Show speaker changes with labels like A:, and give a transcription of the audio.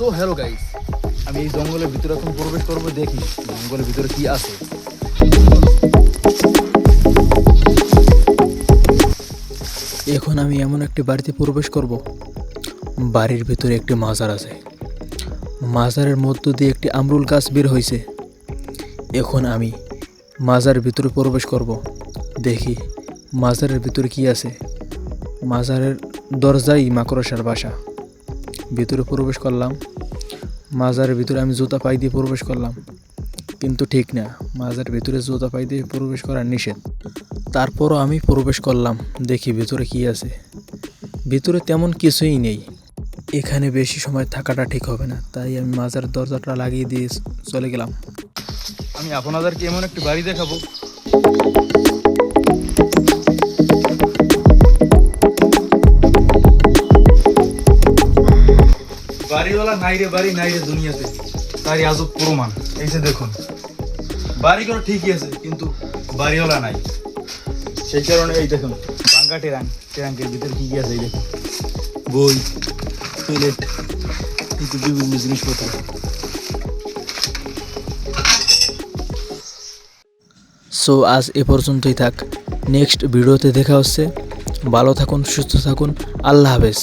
A: So hello guys, আমি এই জঙ্গলের ভিতরে এখন প্রবেশ করবো, দেখি জঙ্গলের ভিতরে কি আছে। এখন আমি এমন একটি বাড়িতে প্রবেশ করব, বাড়ির ভিতরে একটি মাজার আছে। মাজারের মধ্য দিয়ে একটি আমরুল গাছ বের হয়েছে। এখন আমি মাজারের ভিতরে প্রবেশ করব, দেখি মাজারের ভিতরে কি আছে। মাজারের দরজাই মাকড়সার বাসা। ভিতরে প্রবেশ করলাম, মাজারের ভিতরে আমি জুতা পায়ে দিয়ে প্রবেশ করলাম, কিন্তু ঠিক না, মাজারের ভিতরে জুতা পায়ে দিয়ে প্রবেশ করা নিষেধ। তারপরও আমি প্রবেশ করলাম, দেখি ভিতরে কি আছে। ভিতরে তেমন কিছুই নেই। এখানে বেশি সময় থাকাটা ঠিক হবে না, তাই আমি মাজার দরজাটা লাগিয়ে দিয়ে চলে গেলাম। আমি আপনাদেরকে এমন একটি বাড়ি দেখাবো, বাড়িওয়ালা নাই রে বাড়ি, নাই রে দুনিয়াতে, তারই আজব প্রমাণ। এই যে দেখুন, বাড়িগুলো ঠিকই আছে কিন্তু বাড়িওয়ালা নাই। সেই কারণে এই দেখুন ভাঙ্গা ট্যাঙ্কের ভিতরে কি আছে, এই দেখুন বই, টয়লেট, কিন্তু বিভিন্ন জিনিসপত্র। সো আজ এ পর্যন্তই থাক, নেক্সট ভিডিওতে দেখা হচ্ছে। ভালো থাকুন, সুস্থ থাকুন, আল্লাহ হাফেজ।